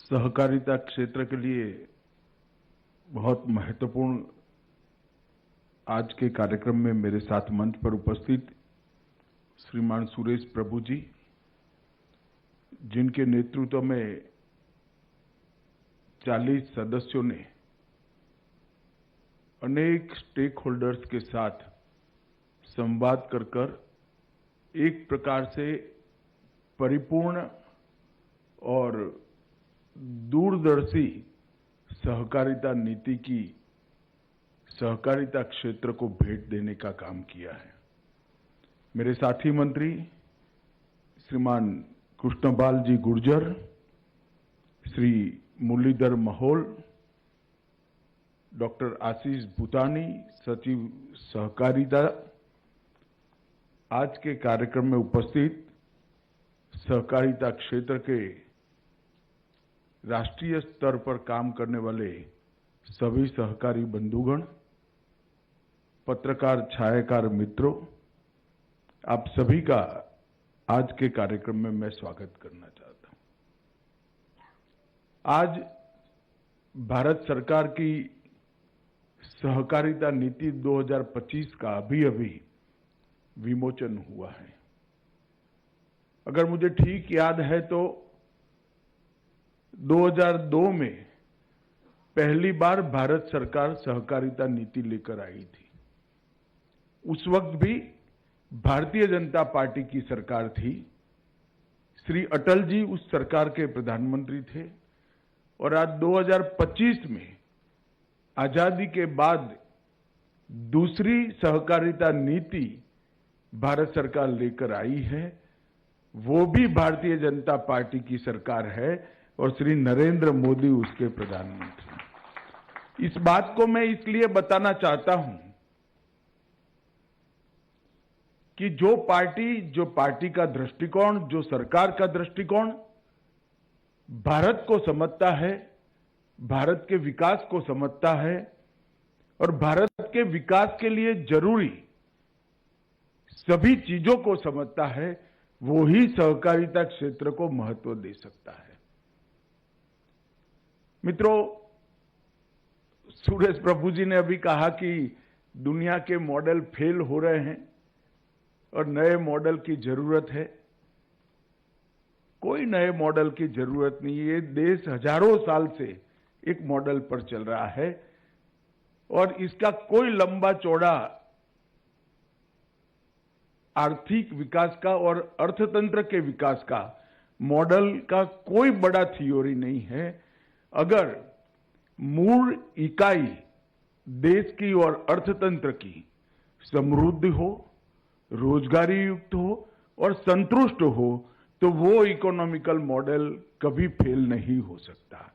सहकारिता क्षेत्र के लिए बहुत महत्वपूर्ण आज के कार्यक्रम में मेरे साथ मंच पर उपस्थित श्रीमान सुरेश प्रभु जी, जिनके नेतृत्व में 40 सदस्यों ने अनेक स्टेक होल्डर्स के साथ संवाद कर एक प्रकार से परिपूर्ण और दूरदर्शी सहकारिता नीति की सहकारिता क्षेत्र को भेंट देने का काम किया है। मेरे साथी मंत्री श्रीमान कृष्णपाल जी गुर्जर, श्री मुरलीधर महल, डॉक्टर आशीष भूतानी, सचिव सहकारिता, आज के कार्यक्रम में उपस्थित सहकारिता क्षेत्र के राष्ट्रीय स्तर पर काम करने वाले सभी सहकारी बंधुगण, पत्रकार छायाकार मित्रों, आप सभी का आज के कार्यक्रम में मैं स्वागत करना चाहता हूं। आज भारत सरकार की सहकारिता नीति 2025 का अभी विमोचन हुआ है। अगर मुझे ठीक याद है तो 2002 में पहली बार भारत सरकार सहकारिता नीति लेकर आई थी। उस वक्त भी भारतीय जनता पार्टी की सरकार थी। श्री अटल जी उस सरकार के प्रधानमंत्री थे और आज 2025 में आजादी के बाद दूसरी सहकारिता नीति भारत सरकार लेकर आई है। वो भी भारतीय जनता पार्टी की सरकार है और श्री नरेंद्र मोदी उसके प्रधानमंत्री। इस बात को मैं इसलिए बताना चाहता हूं कि जो पार्टी का दृष्टिकोण, जो सरकार का दृष्टिकोण भारत को समझता है, भारत के विकास को समझता है और भारत के विकास के लिए जरूरी सभी चीजों को समझता है, वो ही सहकारिता क्षेत्र को महत्व दे सकता है। मित्रों, सुरेश प्रभु जी ने अभी कहा कि दुनिया के मॉडल फेल हो रहे हैं और नए मॉडल की जरूरत है। कोई नए मॉडल की जरूरत नहीं है। ये देश हजारों साल से एक मॉडल पर चल रहा है और इसका कोई लंबा चौड़ा आर्थिक विकास का और अर्थतंत्र के विकास का मॉडल का कोई बड़ा थ्योरी नहीं है। अगर मूल इकाई देश की और अर्थतंत्र की समृद्धि हो, रोजगारी युक्त हो और संतुष्ट हो, तो वो इकोनॉमिकल मॉडल कभी फेल नहीं हो सकता।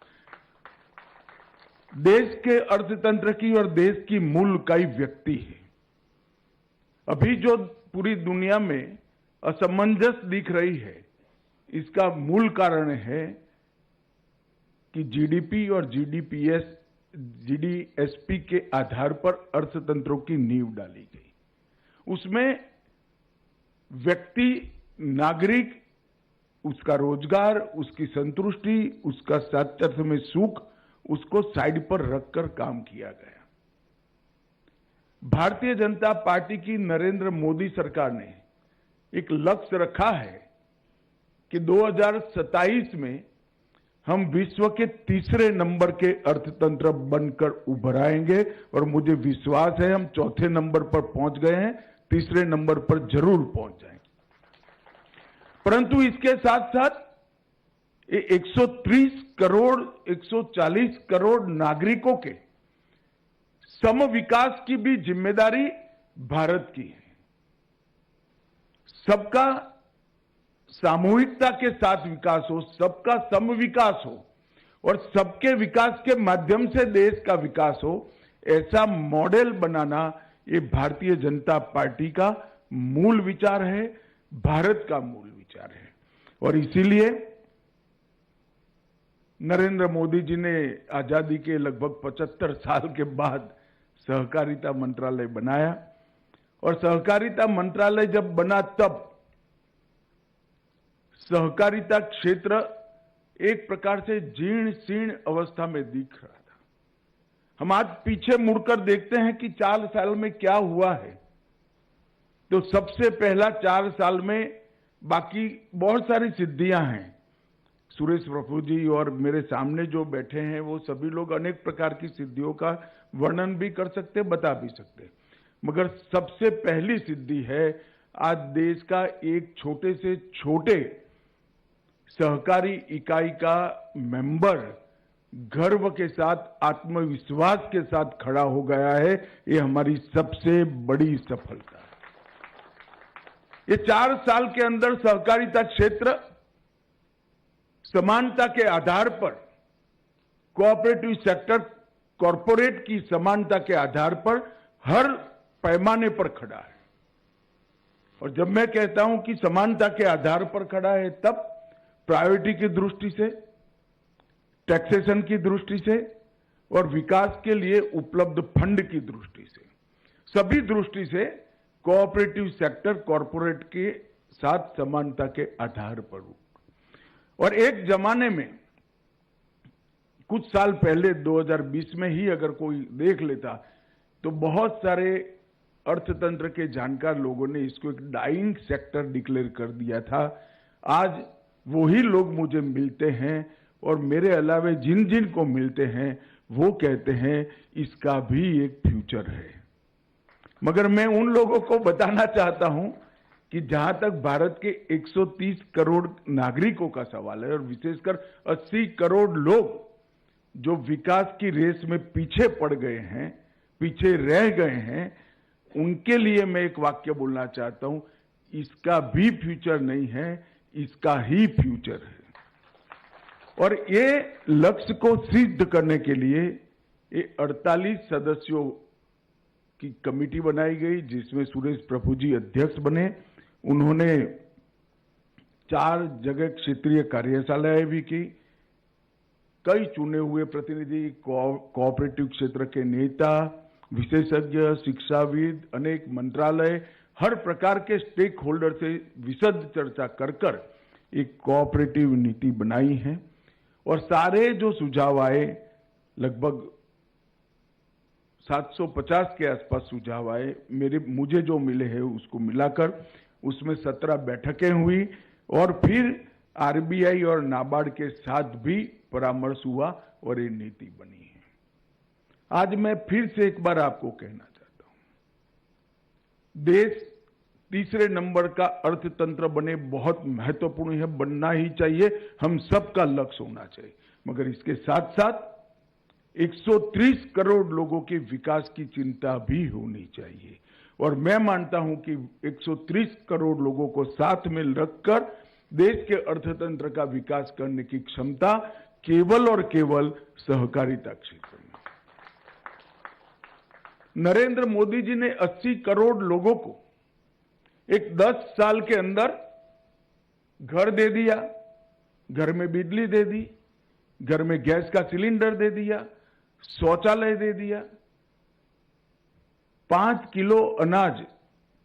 देश के अर्थतंत्र की और देश की मूल इकाई व्यक्ति है। अभी जो पूरी दुनिया में असमंजस दिख रही है, इसका मूल कारण है कि जीडीपी और जीडीएसपी के आधार पर अर्थतंत्रों की नींव डाली गई। उसमें व्यक्ति, नागरिक, उसका रोजगार, उसकी संतुष्टि, उसका साथ में सुख, उसको साइड पर रखकर काम किया गया। भारतीय जनता पार्टी की नरेंद्र मोदी सरकार ने एक लक्ष्य रखा है कि 2027 में हम विश्व के तीसरे नंबर के अर्थतंत्र बनकर उभर आएंगे और मुझे विश्वास है हम चौथे नंबर पर पहुंच गए हैं, तीसरे नंबर पर जरूर पहुंच जाएंगे। परंतु इसके साथ साथ 130 करोड़, 140 करोड़ नागरिकों के सम विकास की भी जिम्मेदारी भारत की है। सबका सामूहिकता के साथ विकास हो, सबका सम विकास हो और सबके विकास के माध्यम से देश का विकास हो, ऐसा मॉडल बनाना ये भारतीय जनता पार्टी का मूल विचार है, भारत का मूल विचार है। और इसीलिए नरेंद्र मोदी जी ने आजादी के लगभग 75 साल के बाद सहकारिता मंत्रालय बनाया और सहकारिता मंत्रालय जब बना तब सहकारिता क्षेत्र एक प्रकार से जीर्ण शीर्ण अवस्था में दिख रहा था। हम आज पीछे मुड़कर देखते हैं कि 4 साल में क्या हुआ है, तो सबसे पहला 4 साल में बाकी बहुत सारी सिद्धियां हैं। सुरेश प्रभु जी और मेरे सामने जो बैठे हैं वो सभी लोग अनेक प्रकार की सिद्धियों का वर्णन भी कर सकते, बता भी सकते, मगर सबसे पहली सिद्धि है आज देश का एक छोटे से छोटे सहकारी इकाई का मेंबर गर्व के साथ, आत्मविश्वास के साथ खड़ा हो गया है। ये हमारी सबसे बड़ी सफलता है। ये 4 साल के अंदर सहकारिता क्षेत्र समानता के आधार पर, कोऑपरेटिव सेक्टर कॉरपोरेट की समानता के आधार पर हर पैमाने पर खड़ा है। और जब मैं कहता हूं कि समानता के आधार पर खड़ा है, तब प्रायोरिटी की दृष्टि से, टैक्सेशन की दृष्टि से और विकास के लिए उपलब्ध फंड की दृष्टि से, सभी दृष्टि से कोऑपरेटिव सेक्टर कॉरपोरेट के साथ समानता के आधार पर। और एक जमाने में कुछ साल पहले 2020 में ही अगर कोई देख लेता तो बहुत सारे अर्थतंत्र के जानकार लोगों ने इसको एक डाइंग सेक्टर डिक्लेयर कर दिया था। आज वही लोग मुझे मिलते हैं और मेरे अलावे जिन जिन को मिलते हैं वो कहते हैं इसका भी एक फ्यूचर है। मगर मैं उन लोगों को बताना चाहता हूं कि जहां तक भारत के 130 करोड़ नागरिकों का सवाल है और विशेषकर 80 करोड़ लोग जो विकास की रेस में पीछे पड़ गए हैं, पीछे रह गए हैं, उनके लिए मैं एक वाक्य बोलना चाहता हूं, इसका भी फ्यूचर नहीं है, इसका ही फ्यूचर है। और ये लक्ष्य को सिद्ध करने के लिए ये 48 सदस्यों की कमेटी बनाई गई, जिसमें सुरेश प्रभु जी अध्यक्ष बने। उन्होंने 4 जगह क्षेत्रीय कार्यशालाएं भी की। कई चुने हुए प्रतिनिधि, कोऑपरेटिव क्षेत्र के नेता, विशेषज्ञ, शिक्षाविद, अनेक मंत्रालय, हर प्रकार के स्टेक होल्डर से विशद चर्चा कर एक कोऑपरेटिव नीति बनाई है। और सारे जो सुझाव आए, लगभग 750 के आसपास सुझाव आए, मुझे जो मिले हैं उसको मिलाकर उसमें 17 बैठकें हुई और फिर आरबीआई और नाबार्ड के साथ भी परामर्श हुआ और ये नीति बनी है। आज मैं फिर से एक बार आपको कहना चाहता हूं, देश तीसरे नंबर का अर्थतंत्र बने बहुत महत्वपूर्ण है, बनना ही चाहिए, हम सबका लक्ष्य होना चाहिए। मगर इसके साथ साथ 130 करोड़ लोगों के विकास की चिंता भी होनी चाहिए। और मैं मानता हूं कि 130 करोड़ लोगों को साथ में रखकर देश के अर्थतंत्र का विकास करने की क्षमता केवल और केवल सहकारिता क्षेत्र में। नरेंद्र मोदी जी ने 80 करोड़ लोगों को एक 10 साल के अंदर घर दे दिया, घर में बिजली दे दी, घर में गैस का सिलेंडर दे दिया, शौचालय दे दिया, 5 किलो अनाज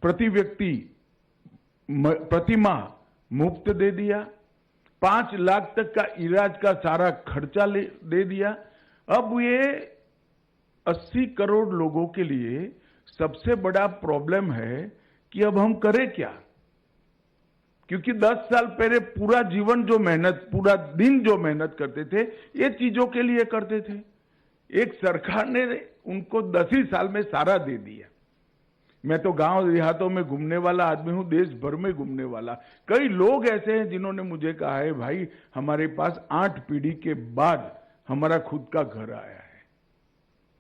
प्रति व्यक्ति प्रति माह मुफ्त दे दिया, 5 लाख तक का इलाज का सारा खर्चा दे दिया। अब ये 80 करोड़ लोगों के लिए सबसे बड़ा प्रॉब्लम है कि अब हम करें क्या, क्योंकि 10 साल पहले पूरा जीवन जो मेहनत, पूरा दिन जो मेहनत करते थे, ये चीजों के लिए करते थे। एक सरकार ने उनको 10 ही साल में सारा दे दिया। मैं तो गांव देहातों में घूमने वाला आदमी हूं, देश भर में घूमने वाला। कई लोग ऐसे हैं जिन्होंने मुझे कहा है, भाई हमारे पास 8 पीढ़ी के बाद हमारा खुद का घर आया है।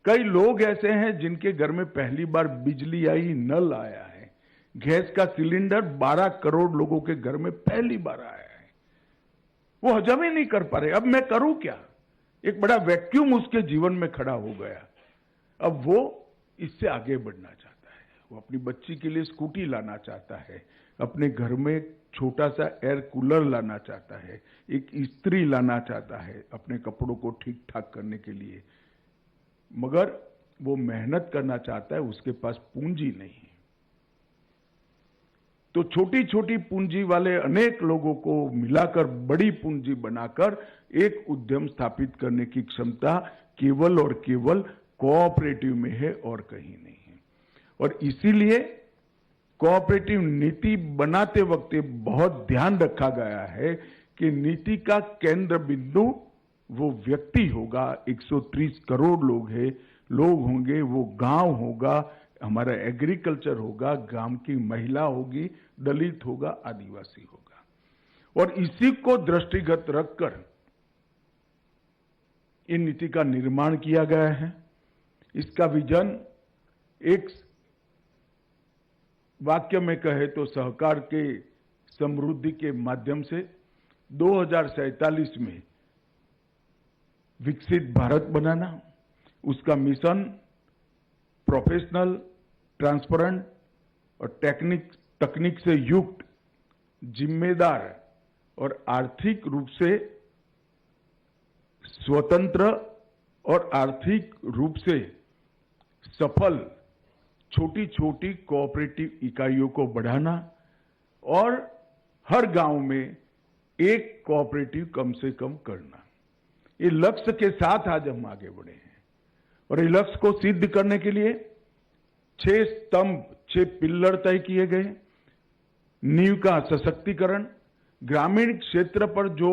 कई लोग ऐसे हैं जिनके घर में पहली बार बिजली आई, नल आया है। गैस का सिलेंडर 12 करोड़ लोगों के घर में पहली बार आया है। वो हजम ही नहीं कर पा रहे। अब मैं करूं क्या? एक बड़ा वैक्यूम उसके जीवन में खड़ा हो गया। अब वो इससे आगे बढ़ना चाहता है। वो अपनी बच्ची के लिए स्कूटी लाना चाहता है, अपने घर में छोटा सा एयर कूलर लाना चाहता है, एक इस्त्री लाना चाहता है अपने कपड़ों को ठीक ठाक करने के लिए, मगर वो मेहनत करना चाहता है, उसके पास पूंजी नहीं है। तो छोटी छोटी पूंजी वाले अनेक लोगों को मिलाकर बड़ी पूंजी बनाकर एक उद्यम स्थापित करने की क्षमता केवल और केवल कोऑपरेटिव में है और कहीं नहीं है। और इसीलिए कोऑपरेटिव नीति बनाते वक्त बहुत ध्यान रखा गया है कि नीति का केंद्र बिंदु वो व्यक्ति होगा, 130 करोड़ लोग होंगे, वो गांव होगा, हमारा एग्रीकल्चर होगा, गांव की महिला होगी, दलित होगा, आदिवासी होगा। और इसी को दृष्टिगत रखकर इन नीति का निर्माण किया गया है। इसका विजन एक वाक्य में कहे तो सहकार के समृद्धि के माध्यम से 2047 में विकसित भारत बनाना, उसका मिशन प्रोफेशनल, ट्रांसपेरेंट और तकनीक से युक्त, जिम्मेदार और आर्थिक रूप से स्वतंत्र और आर्थिक रूप से सफल छोटी छोटी कोऑपरेटिव इकाइयों को बढ़ाना और हर गांव में एक कोऑपरेटिव कम से कम करना। ये लक्ष्य के साथ आज हम आगे बढ़े हैं और ये लक्ष्य को सिद्ध करने के लिए 6 स्तंभ, 6 पिल्लर तय किए गए। नींव का सशक्तिकरण, ग्रामीण क्षेत्र पर जो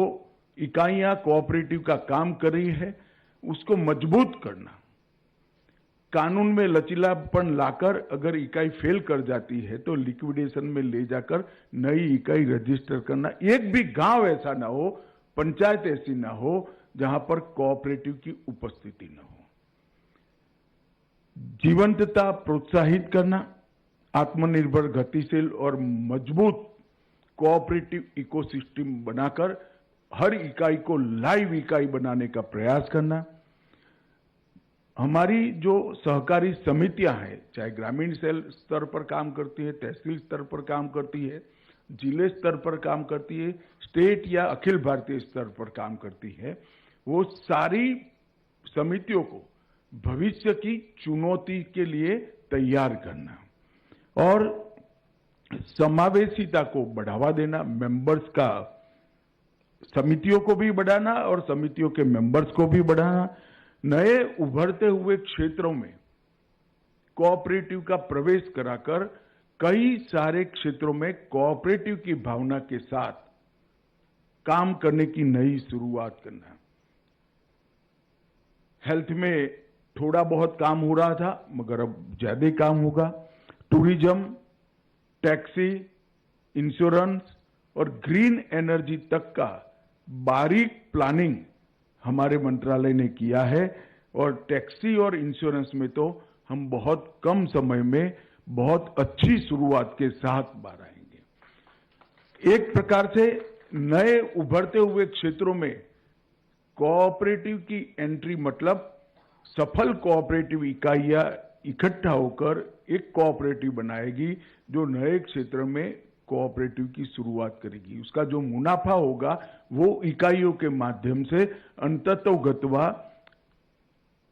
इकाइयां कोऑपरेटिव का काम कर रही है उसको मजबूत करना, कानून में लचीलापन लाकर अगर इकाई फेल कर जाती है तो लिक्विडेशन में ले जाकर नई इकाई रजिस्टर करना। एक भी गांव ऐसा ना हो, पंचायत ऐसी ना हो जहां पर कोऑपरेटिव की उपस्थिति न हो। जीवंतता प्रोत्साहित करना, आत्मनिर्भर, गतिशील और मजबूत कोऑपरेटिव इकोसिस्टम बनाकर हर इकाई को लाइव इकाई बनाने का प्रयास करना। हमारी जो सहकारी समितियां हैं, चाहे ग्रामीण सेल स्तर पर काम करती है, तहसील स्तर पर काम करती है, जिले स्तर पर काम करती है, स्टेट या अखिल भारतीय स्तर पर काम करती है, वो सारी समितियों को भविष्य की चुनौती के लिए तैयार करना और समावेशिता को बढ़ावा देना, मेंबर्स का, समितियों को भी बढ़ाना और समितियों के मेंबर्स को भी बढ़ाना। नए उभरते हुए क्षेत्रों में कोऑपरेटिव का प्रवेश कराकर कई सारे क्षेत्रों में कोऑपरेटिव की भावना के साथ काम करने की नई शुरुआत करना। हेल्थ में थोड़ा बहुत काम हो रहा था मगर अब ज्यादा काम होगा। टूरिज्म, टैक्सी, इंश्योरेंस और ग्रीन एनर्जी तक का बारीक प्लानिंग हमारे मंत्रालय ने किया है और टैक्सी और इंश्योरेंस में तो हम बहुत कम समय में बहुत अच्छी शुरुआत के साथ बाहर आएंगे। एक प्रकार से नए उभरते हुए क्षेत्रों में कोऑपरेटिव की एंट्री मतलब सफल कोऑपरेटिव इकाइयां इकट्ठा होकर एक कोऑपरेटिव बनाएगी जो नए क्षेत्र में कोऑपरेटिव की शुरुआत करेगी। उसका जो मुनाफा होगा वो इकाइयों के माध्यम से अंततोगत्वा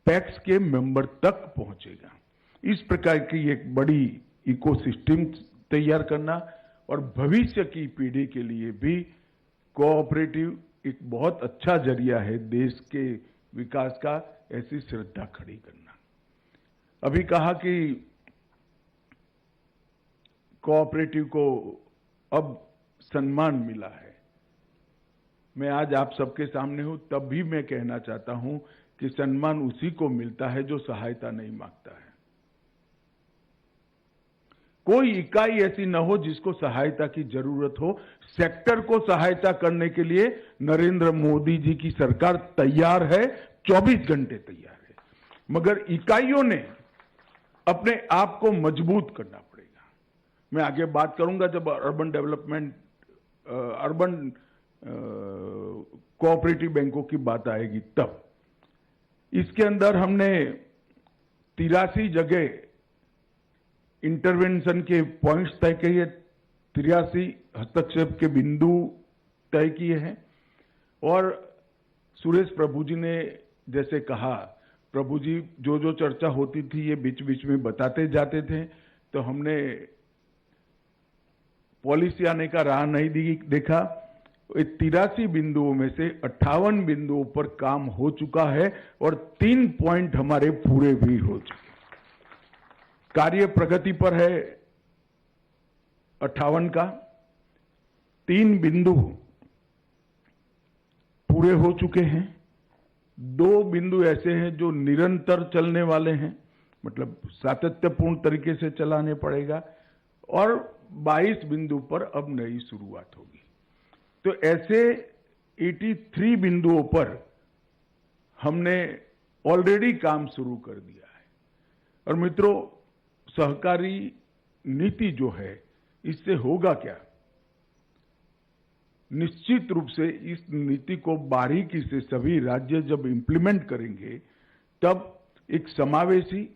पैक्स के मेंबर तक पहुंचेगा। इस प्रकार की एक बड़ी इकोसिस्टम तैयार करना और भविष्य की पीढ़ी के लिए भी कोऑपरेटिव एक बहुत अच्छा जरिया है देश के विकास का, ऐसी श्रद्धा खड़ी करना। अभी कहा कि कोऑपरेटिव को अब सम्मान मिला है। मैं आज आप सबके सामने हूं तब भी मैं कहना चाहता हूं कि सम्मान उसी को मिलता है जो सहायता नहीं मांगता है। कोई इकाई ऐसी न हो जिसको सहायता की जरूरत हो। सेक्टर को सहायता करने के लिए नरेंद्र मोदी जी की सरकार तैयार है, 24 घंटे तैयार है, मगर इकाइयों ने अपने आप को मजबूत करना पड़ेगा। मैं आगे बात करूंगा जब अर्बन डेवलपमेंट, अर्बन कोऑपरेटिव बैंकों की बात आएगी तब। इसके अंदर हमने 83 जगह इंटरवेंशन के पॉइंट्स तय किए, 83 हस्तक्षेप के बिंदु तय किए हैं। और सुरेश प्रभु जी ने जैसे कहा, प्रभु जी जो जो चर्चा होती थी ये बीच बीच में बताते जाते थे, तो हमने पॉलिसी आने का राह नहीं देखा। 83 बिंदुओं में से 58 बिंदुओं पर काम हो चुका है और 3 पॉइंट हमारे पूरे भी हो चुके। कार्य प्रगति पर है 58 का, 3 बिंदु पूरे हो चुके हैं, 2 बिंदु ऐसे हैं जो निरंतर चलने वाले हैं, मतलब सातत्यपूर्ण तरीके से चलाने पड़ेगा, और 22 बिंदु पर अब नई शुरुआत होगी। तो ऐसे 83 बिंदुओं पर हमने ऑलरेडी काम शुरू कर दिया है। और मित्रों, सहकारी नीति जो है, इससे होगा क्या? निश्चित रूप से इस नीति को बारीकी से सभी राज्य जब इंप्लीमेंट करेंगे, तब एक समावेशी,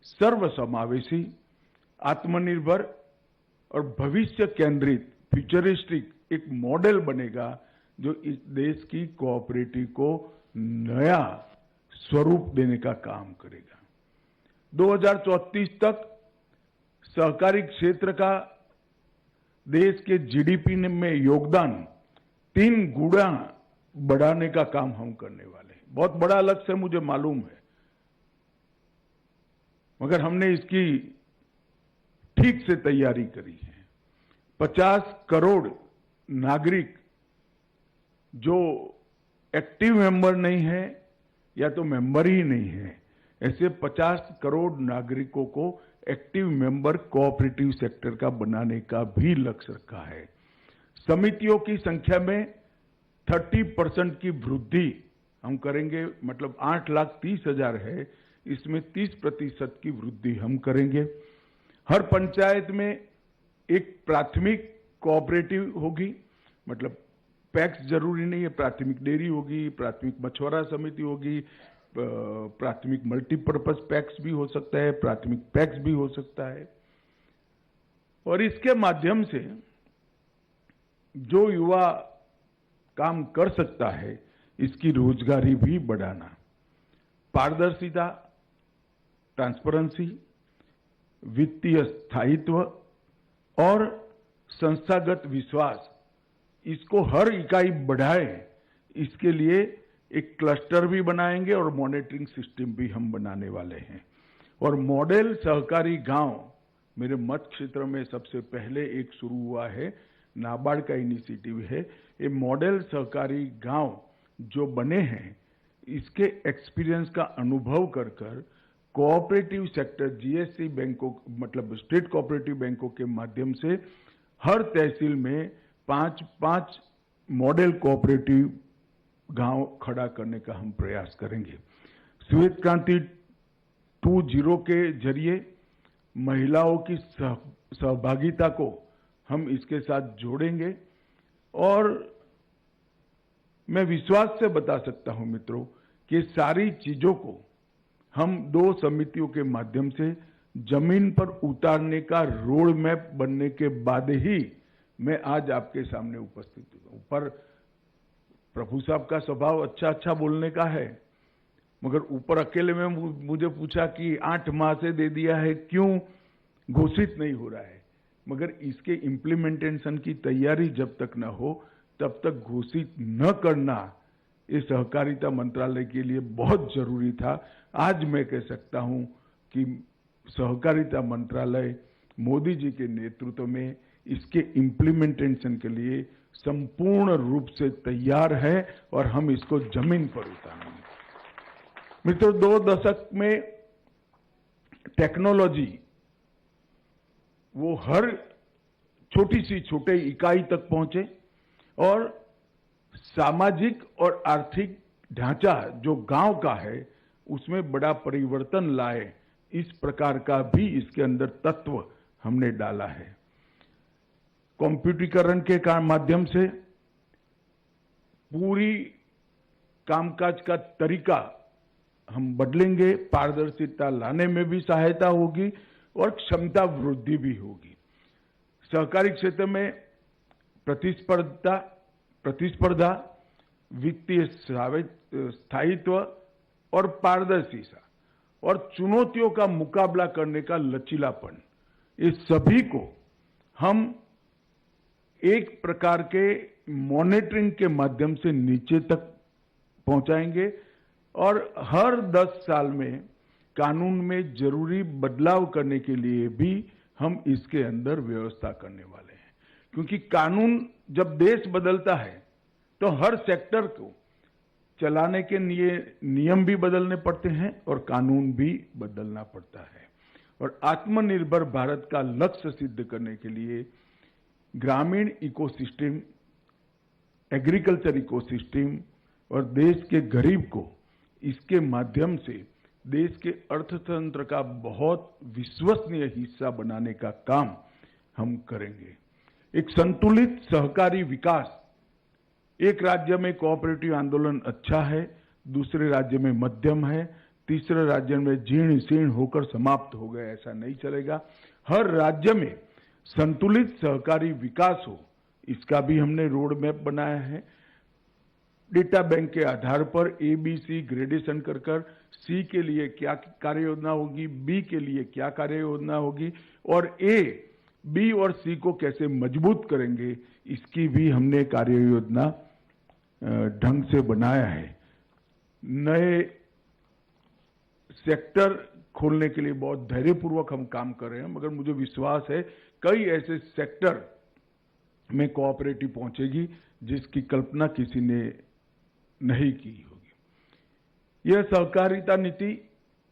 सर्वसमावेशी, आत्मनिर्भर और भविष्य केंद्रित, फ्यूचरिस्टिक एक मॉडल बनेगा जो इस देश की कोऑपरेटिव को नया स्वरूप देने का काम करेगा। 2034 तक सहकारी क्षेत्र का देश के जीडीपी में योगदान 3 गुना बढ़ाने का काम हम करने वाले हैं। बहुत बड़ा लक्ष्य है, मुझे मालूम है, मगर हमने इसकी ठीक से तैयारी करी है। 50 करोड़ नागरिक जो एक्टिव मेंबर नहीं है या तो मेंबर ही नहीं है, ऐसे 50 करोड़ नागरिकों को एक्टिव मेंबर कोऑपरेटिव सेक्टर का बनाने का भी लक्ष्य रखा है। समितियों की संख्या में 30% की वृद्धि हम करेंगे, मतलब 8,30,000 है, इसमें 30% की वृद्धि हम करेंगे। हर पंचायत में एक प्राथमिक कोऑपरेटिव होगी, मतलब पैक्स जरूरी नहीं है, प्राथमिक डेयरी होगी, प्राथमिक मछुआरा समिति होगी, प्राथमिक मल्टीपर्पज पैक्स भी हो सकता है, प्राथमिक पैक्स भी हो सकता है। और इसके माध्यम से जो युवा काम कर सकता है, इसकी रोजगारी भी बढ़ाना। पारदर्शिता, ट्रांसपेरेंसी, वित्तीय स्थायित्व और संस्थागत विश्वास, इसको हर इकाई बढ़ाए, इसके लिए एक क्लस्टर भी बनाएंगे और मॉनिटरिंग सिस्टम भी हम बनाने वाले हैं। और मॉडल सहकारी गांव मेरे मत क्षेत्र में सबसे पहले एक शुरू हुआ है, नाबार्ड का इनिशिएटिव है। ये मॉडल सहकारी गांव जो बने हैं, इसके एक्सपीरियंस का अनुभव कर कर कोऑपरेटिव सेक्टर, जीएससी बैंकों, मतलब स्टेट कोऑपरेटिव बैंकों के माध्यम से हर तहसील में 5-5 मॉडल कोऑपरेटिव गांव खड़ा करने का हम प्रयास करेंगे। श्वेत क्रांति 2.0 के जरिए महिलाओं की सहभागिता को हम इसके साथ जोड़ेंगे। और मैं विश्वास से बता सकता हूं मित्रों कि सारी चीजों को हम 2 समितियों के माध्यम से जमीन पर उतारने का रोड मैप बनने के बाद ही मैं आज आपके सामने उपस्थित हूं। पर प्रभु साहब का स्वभाव अच्छा बोलने का है, मगर ऊपर अकेले में मुझे पूछा कि 8 माह से दे दिया है, क्यों घोषित नहीं हो रहा है? मगर इसके इम्प्लीमेंटेशन की तैयारी जब तक न हो, तब तक घोषित न करना ये सहकारिता मंत्रालय के लिए बहुत जरूरी था। आज मैं कह सकता हूं कि सहकारिता मंत्रालय मोदी जी के नेतृत्व में इसके इम्प्लीमेंटेशन के लिए संपूर्ण रूप से तैयार है और हम इसको जमीन पर उतारेंगे। मित्रों, 2 दशक में टेक्नोलॉजी वो हर छोटे इकाई तक पहुंचे और सामाजिक और आर्थिक ढांचा जो गांव का है उसमें बड़ा परिवर्तन लाए, इस प्रकार का भी इसके अंदर तत्व हमने डाला है। कंप्यूटरीकरण के माध्यम से पूरी कामकाज का तरीका हम बदलेंगे, पारदर्शिता लाने में भी सहायता होगी और क्षमता वृद्धि भी होगी। सहकारी क्षेत्र में प्रतिस्पर्धा, वित्तीय स्थायित्व और पारदर्शिता और चुनौतियों का मुकाबला करने का लचीलापन, इस सभी को हम एक प्रकार के मॉनिटरिंग के माध्यम से नीचे तक पहुंचाएंगे और हर 10 साल में कानून में जरूरी बदलाव करने के लिए भी हम इसके अंदर व्यवस्था करने वाले हैं। क्योंकि कानून जब देश बदलता है तो हर सेक्टर को चलाने के लिए नियम भी बदलने पड़ते हैं और कानून भी बदलना पड़ता है। और आत्मनिर्भर भारत का लक्ष्य सिद्ध करने के लिए ग्रामीण इकोसिस्टम, एग्रीकल्चर इकोसिस्टम और देश के गरीब को इसके माध्यम से देश के अर्थतंत्र का बहुत विश्वसनीय हिस्सा बनाने का काम हम करेंगे। एक संतुलित सहकारी विकास, एक राज्य में कोऑपरेटिव आंदोलन अच्छा है, दूसरे राज्य में मध्यम है, तीसरे राज्य में जीर्ण शीर्ण होकर समाप्त हो गए, ऐसा नहीं चलेगा। हर राज्य में संतुलित सहकारी विकास हो, इसका भी हमने रोड मैप बनाया है। डेटा बैंक के आधार पर ABC ग्रेडेशन कर C के लिए क्या कार्य योजना होगी, B के लिए क्या कार्य योजना होगी और A, B और C को कैसे मजबूत करेंगे, इसकी भी हमने कार्य योजना ढंग से बनाया है। नए सेक्टर खोलने के लिए बहुत धैर्यपूर्वक हम काम कर रहे हैं, मगर मुझे विश्वास है कई ऐसे सेक्टर में कोऑपरेटिव पहुंचेगी जिसकी कल्पना किसी ने नहीं की होगी। यह सहकारिता नीति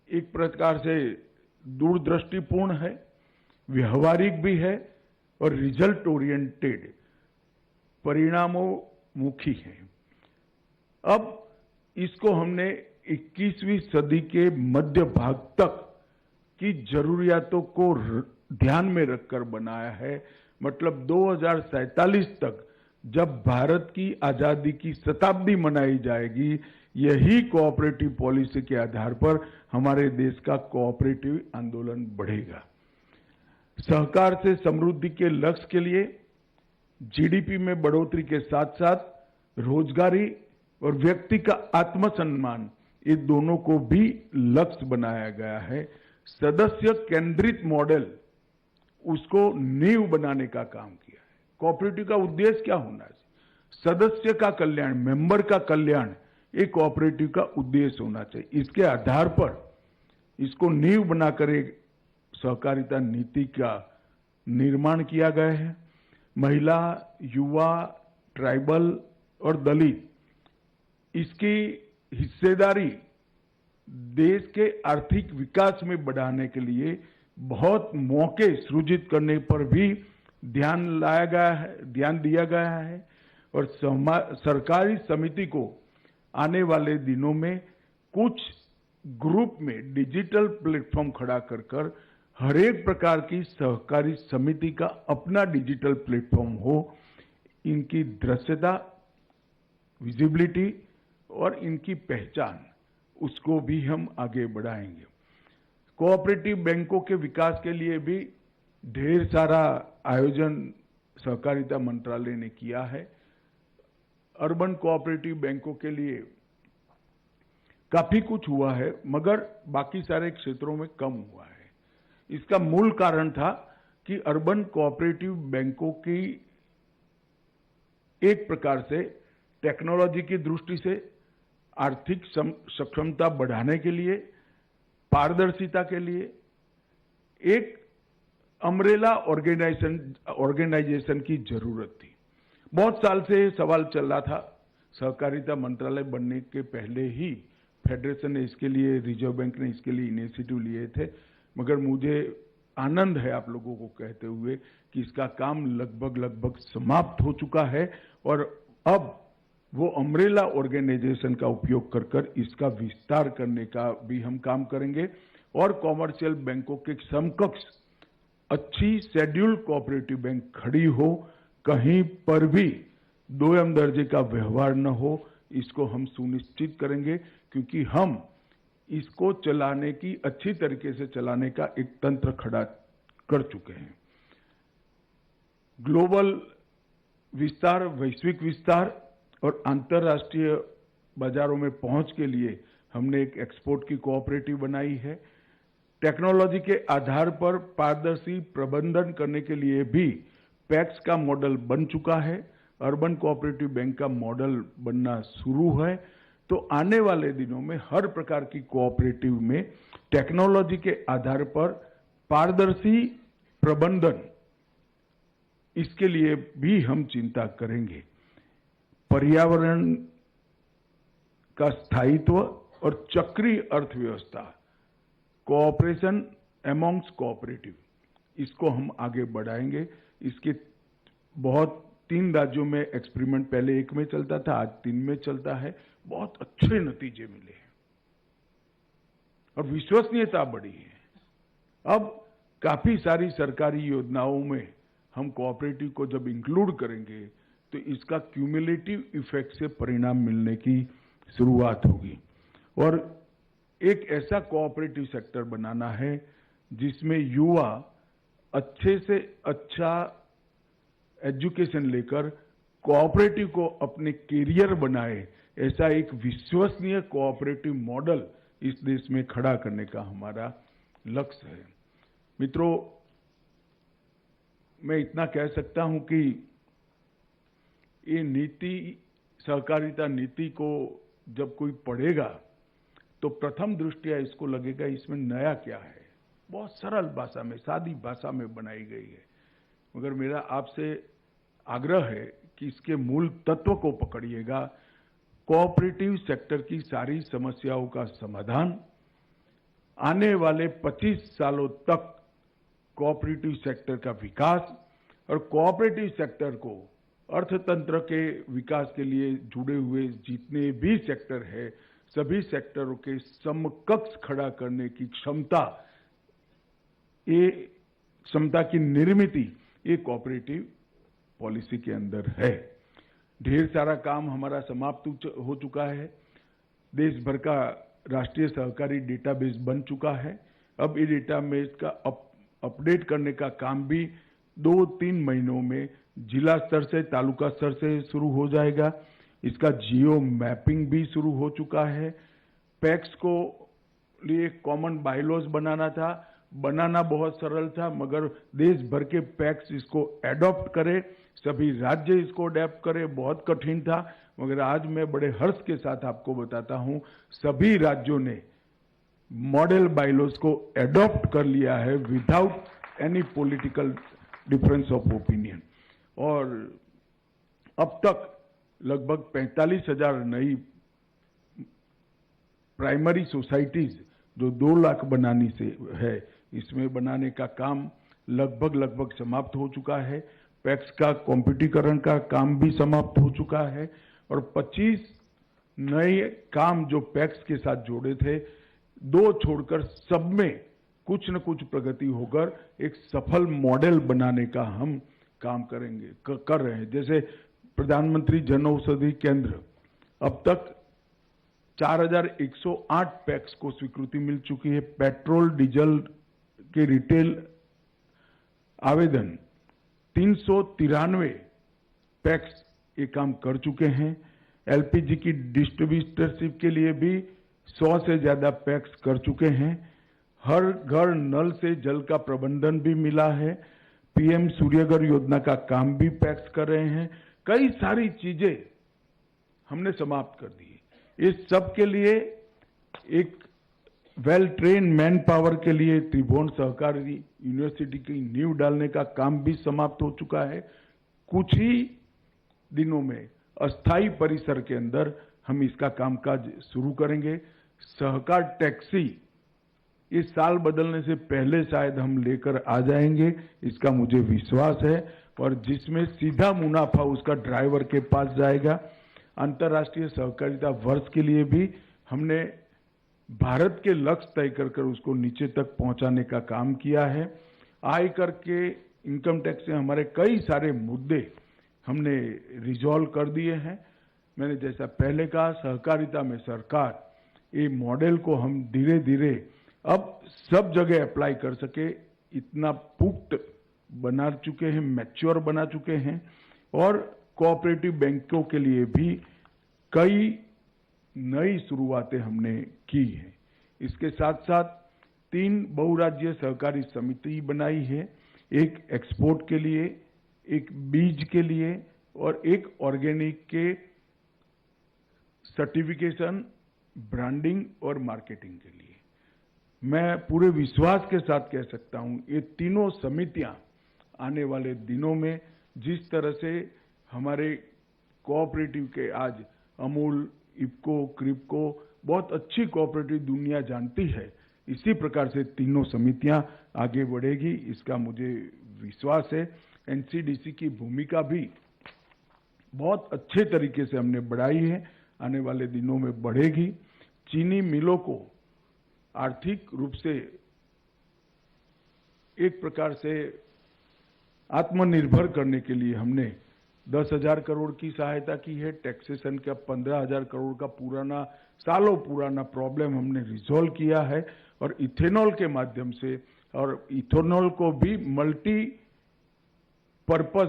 एक प्रकार से दूरदृष्टिपूर्ण है, व्यवहारिक भी है और रिजल्ट ओरिएंटेड, परिणामोन्मुखी है। अब इसको हमने 21वीं सदी के मध्य भाग तक की जरूरियातों को ध्यान में रखकर बनाया है। मतलब 2047 तक जब भारत की आजादी की शताब्दी मनाई जाएगी, यही कोऑपरेटिव पॉलिसी के आधार पर हमारे देश का कोऑपरेटिव आंदोलन बढ़ेगा। सहकार से समृद्धि के लक्ष्य के लिए GDP में बढ़ोतरी के साथ साथ रोजगारी और व्यक्ति का आत्मसम्मान, ये दोनों को भी लक्ष्य बनाया गया है। सदस्य केंद्रित मॉडल, उसको नींव बनाने का काम किया है। कोऑपरेटिव का उद्देश्य क्या होना चाहिए? सदस्य का कल्याण, मेंबर का कल्याण, ये कोऑपरेटिव का उद्देश्य होना चाहिए। इसके आधार पर इसको नींव बनाकर एक सहकारिता नीति का निर्माण किया गया है। महिला, युवा, ट्राइबल और दलित, इसकी हिस्सेदारी देश के आर्थिक विकास में बढ़ाने के लिए बहुत मौके सृजित करने पर भी ध्यान दिया गया है। और सरकारी समिति को आने वाले दिनों में कुछ ग्रुप में डिजिटल प्लेटफॉर्म खड़ा कर हर एक प्रकार की सहकारी समिति का अपना डिजिटल प्लेटफॉर्म हो। इनकी दृश्यता, विजिबिलिटी और इनकी पहचान, उसको भी हम आगे बढ़ाएंगे। कोऑपरेटिव बैंकों के विकास के लिए भी ढेर सारा आयोजन सहकारिता मंत्रालय ने किया है। अर्बन कोऑपरेटिव बैंकों के लिए काफी कुछ हुआ है, मगर बाकी सारे क्षेत्रों में कम हुआ है। इसका मूल कारण था कि अर्बन कोऑपरेटिव बैंकों की एक प्रकार से टेक्नोलॉजी की दृष्टि से आर्थिक सक्षमता बढ़ाने के लिए, पारदर्शिता के लिए एक अम्ब्रेला ऑर्गेनाइजेशन की जरूरत थी। बहुत साल से सवाल चल रहा था। सहकारिता मंत्रालय बनने के पहले ही फेडरेशन ने इसके लिए, रिजर्व बैंक ने इसके लिए इनिशिएटिव लिए थे, मगर मुझे आनंद है आप लोगों को कहते हुए कि इसका काम लगभग समाप्त हो चुका है और अब वो अम्ब्रेला ऑर्गेनाइजेशन का उपयोग कर इसका विस्तार करने का भी हम काम करेंगे। और कॉमर्शियल बैंकों के समकक्ष अच्छी शेड्यूल्ड कोऑपरेटिव बैंक खड़ी हो, कहीं पर भी दोयम दर्जे का व्यवहार न हो, इसको हम सुनिश्चित करेंगे। क्योंकि हम इसको चलाने की, अच्छी तरीके से चलाने का एक तंत्र खड़ा कर चुके हैं। ग्लोबल विस्तार, वैश्विक विस्तार और अंतर्राष्ट्रीय बाजारों में पहुंच के लिए हमने एक एक्सपोर्ट की कोऑपरेटिव बनाई है। टेक्नोलॉजी के आधार पर पारदर्शी प्रबंधन करने के लिए भी पैक्स का मॉडल बन चुका है, अर्बन कोऑपरेटिव बैंक का मॉडल बनना शुरू है। तो आने वाले दिनों में हर प्रकार की कोऑपरेटिव में टेक्नोलॉजी के आधार पर पारदर्शी प्रबंधन, इसके लिए भी हम चिंता करेंगे। पर्यावरण का स्थायित्व और चक्रीय अर्थव्यवस्था, कोऑपरेशन एमॉन्ग्स कोऑपरेटिव, इसको हम आगे बढ़ाएंगे। इसके बहुत 3 राज्यों में एक्सपेरिमेंट पहले 1 में चलता था, आज 3 में चलता है। बहुत अच्छे नतीजे मिले हैं और विश्वसनीयता बढ़ी है। अब काफी सारी सरकारी योजनाओं में हम कोऑपरेटिव को जब इंक्लूड करेंगे तो इसका क्यूमुलेटिव इफेक्ट से परिणाम मिलने की शुरुआत होगी। और एक ऐसा कोऑपरेटिव सेक्टर बनाना है जिसमें युवा अच्छे से अच्छा एजुकेशन लेकर कोऑपरेटिव को अपने कैरियर बनाए, ऐसा एक विश्वसनीय कोऑपरेटिव मॉडल इस देश में खड़ा करने का हमारा लक्ष्य है। मित्रों, मैं इतना कह सकता हूं कि ये नीति, सहकारिता नीति को जब कोई पढ़ेगा तो प्रथम दृष्टया इसको लगेगा इसमें नया क्या है। बहुत सरल भाषा में, सादी भाषा में बनाई गई है, मगर मेरा आपसे आग्रह है कि इसके मूल तत्व को पकड़िएगा। कोऑपरेटिव सेक्टर की सारी समस्याओं का समाधान, आने वाले 25 सालों तक कोऑपरेटिव सेक्टर का विकास और कोऑपरेटिव सेक्टर को अर्थतंत्र के विकास के लिए जुड़े हुए जितने भी सेक्टर है, सभी सेक्टरों के समकक्ष खड़ा करने की क्षमता, ये क्षमता की निर्मित ये कोऑपरेटिव पॉलिसी के अंदर है। ढेर सारा काम हमारा समाप्त हो चुका है। देश भर का राष्ट्रीय सहकारी डेटाबेस बन चुका है। अब ये डेटाबेस का अपडेट करने का काम भी 2-3 महीनों में जिला स्तर से, तालुका स्तर से शुरू हो जाएगा। इसका जियो मैपिंग भी शुरू हो चुका है। पैक्स को लिए कॉमन बायलॉज बनाना था, बनाना बहुत सरल था, मगर देश भर के पैक्स इसको एडॉप्ट करे, सभी राज्य इसको अडेप्ट करे, बहुत कठिन था। मगर आज मैं बड़े हर्ष के साथ आपको बताता हूं, सभी राज्यों ने मॉडल बायलॉज को एडॉप्ट कर लिया है without any political difference of opinion. और अब तक लगभग 45,000 नई प्राइमरी सोसाइटीज जो 2 लाख बनाने से है, इसमें बनाने का काम लगभग समाप्त हो चुका है। पैक्स का कॉम्पिटिकरण का काम भी समाप्त हो चुका है और 25 नए काम जो पैक्स के साथ जोड़े थे, 2 छोड़कर सब में कुछ न कुछ प्रगति होकर एक सफल मॉडल बनाने का हम काम कर रहे हैं। जैसे प्रधानमंत्री जन औषधि केंद्र, अब तक 4,108 पैक्स को स्वीकृति मिल चुकी है। पेट्रोल डीजल के रिटेल आवेदन 393 पैक्स ये काम कर चुके हैं। एलपीजी की डिस्ट्रीब्यूटरशिप के लिए भी 100 से ज्यादा पैक्स कर चुके हैं। हर घर नल से जल का प्रबंधन भी मिला है। पीएम सूर्यघर योजना का काम भी पैक्स कर रहे हैं। कई सारी चीजें हमने समाप्त कर दी। इस सब के लिए एक वेल ट्रेन मैन पावर के लिए त्रिभुवन सहकारी यूनिवर्सिटी की नींव डालने का काम भी समाप्त हो चुका है। कुछ ही दिनों में अस्थायी परिसर के अंदर हम इसका कामकाज शुरू करेंगे। सहकार टैक्सी इस साल बदलने से पहले शायद हम लेकर आ जाएंगे, इसका मुझे विश्वास है। और जिसमें सीधा मुनाफा उसका ड्राइवर के पास जाएगा। अंतर्राष्ट्रीय सहकारिता वर्ष के लिए भी हमने भारत के लक्ष्य तय कर उसको नीचे तक पहुंचाने का काम किया है। आयकर के, इनकम टैक्स से हमारे कई सारे मुद्दे हमने रिजॉल्व कर दिए हैं। मैंने जैसा पहले कहा, सहकारिता में सरकार, ये मॉडल को हम धीरे धीरे अब सब जगह अप्लाई कर सके इतना पुख्त बना चुके हैं, मैच्योर बना चुके हैं। और कोऑपरेटिव बैंकों के लिए भी कई नई शुरुआतें हमने की हैं। इसके साथ साथ 3 बहुराज्यीय सहकारी समिति बनाई है, एक एक्सपोर्ट के लिए, एक बीज के लिए और एक ऑर्गेनिक के सर्टिफिकेशन, ब्रांडिंग और मार्केटिंग के लिए। मैं पूरे विश्वास के साथ कह सकता हूं, ये तीनों समितियां आने वाले दिनों में जिस तरह से हमारे कोऑपरेटिव के आज अमूल, इफको, क्रिप्को बहुत अच्छी कोऑपरेटिव दुनिया जानती है, इसी प्रकार से तीनों समितियां आगे बढ़ेगी, इसका मुझे विश्वास है। एनसीडीसी की भूमिका भी बहुत अच्छे तरीके से हमने बढ़ाई है, आने वाले दिनों में बढ़ेगी। चीनी मिलों को आर्थिक रूप से एक प्रकार से आत्मनिर्भर करने के लिए हमने 10,000 करोड़ की सहायता की है। टैक्सेशन का 15,000 करोड़ का पुराना, सालों पुराना प्रॉब्लम हमने रिजॉल्व किया है और इथेनॉल के माध्यम से, और इथेनॉल को भी मल्टीपर्पज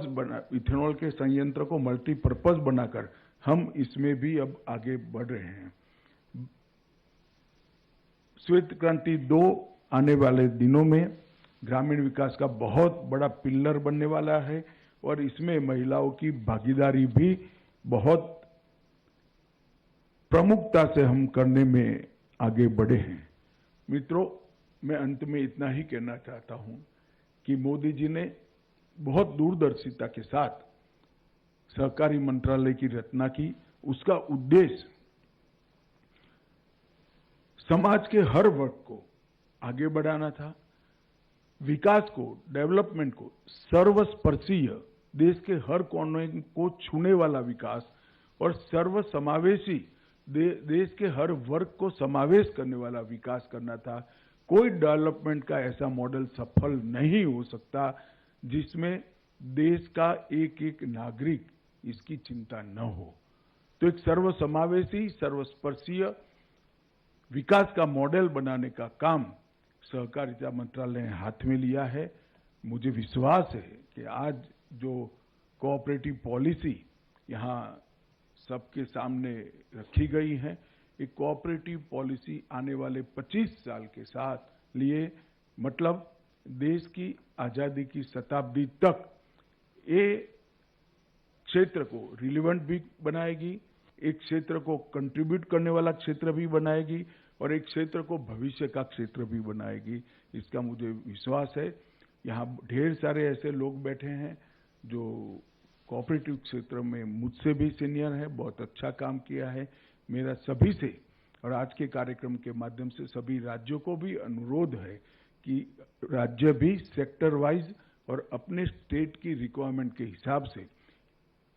बना, इथेनॉल के संयंत्र को मल्टीपर्पज बनाकर हम इसमें भी अब आगे बढ़ रहे हैं। श्वेत क्रांति 2 आने वाले दिनों में ग्रामीण विकास का बहुत बड़ा पिलर बनने वाला है और इसमें महिलाओं की भागीदारी भी बहुत प्रमुखता से हम करने में आगे बढ़े हैं। मित्रों, मैं अंत में इतना ही कहना चाहता हूं कि मोदी जी ने बहुत दूरदर्शिता के साथ सहकारी मंत्रालय की रचना की। उसका उद्देश्य समाज के हर वर्ग को आगे बढ़ाना था, विकास को, डेवलपमेंट को सर्वस्पर्शीय, देश के हर कोने को छूने वाला विकास और सर्वसमावेशी, देश के हर वर्ग को समावेश करने वाला विकास करना था। कोई डेवलपमेंट का ऐसा मॉडल सफल नहीं हो सकता जिसमें देश का एक एक नागरिक इसकी चिंता न हो। तो एक सर्वसमावेशी, सर्वस्पर्शीय विकास का मॉडल बनाने का काम सहकारिता मंत्रालय ने हाथ में लिया है। मुझे विश्वास है कि आज जो कोऑपरेटिव पॉलिसी यहाँ सबके सामने रखी गई है, एक कोऑपरेटिव पॉलिसी आने वाले 25 साल के साथ लिए, मतलब देश की आजादी की शताब्दी तक ये क्षेत्र को रिलेवेंट भी बनाएगी, एक क्षेत्र को कंट्रीब्यूट करने वाला क्षेत्र भी बनाएगी और एक क्षेत्र को भविष्य का क्षेत्र भी बनाएगी। इसका मुझे विश्वास है। यहाँ ढेर सारे ऐसे लोग बैठे हैं जो कोऑपरेटिव क्षेत्र में मुझसे भी सीनियर है, बहुत अच्छा काम किया है। मेरा सभी से और आज के कार्यक्रम के माध्यम से सभी राज्यों को भी अनुरोध है कि राज्य भी सेक्टर वाइज और अपने स्टेट की रिक्वायरमेंट के हिसाब से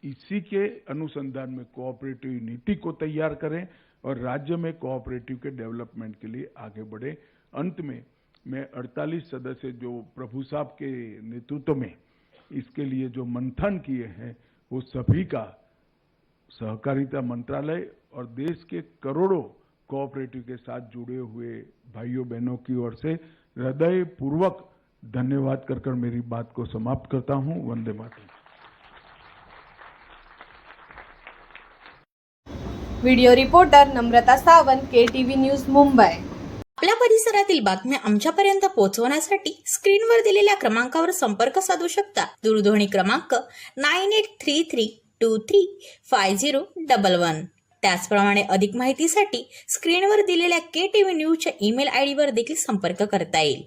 इसी के अनुसंधान में कोऑपरेटिव नीति को तैयार करें और राज्य में कोऑपरेटिव के डेवलपमेंट के लिए आगे बढ़े। अंत में मैं 48 सदस्य जो प्रभु साहब के नेतृत्व में इसके लिए जो मंथन किए हैं, वो सभी का सहकारिता मंत्रालय और देश के करोड़ों कोऑपरेटिव के साथ जुड़े हुए भाइयों बहनों की ओर से हृदय पूर्वक धन्यवाद कर मेरी बात को समाप्त करता हूं। वंदे मातरम। व्हिडिओ रिपोर्टर नम्रता सावंत, KTV न्यूज, मुंबई। आपल्या परिसरातील बातम्या आमच्यापर्यंत पोहोचवण्यासाठी स्क्रीनवर दिलेल्या क्रमांकावर संपर्क साधू शकता। दूरध्वनी क्रमांक 9833235011। त्याचप्रमाणे अधिक माहितीसाठी स्क्रीनवर दिलेल्या KTV न्यूजच्या ईमेल आयडीवर देखील संपर्क करता येईल।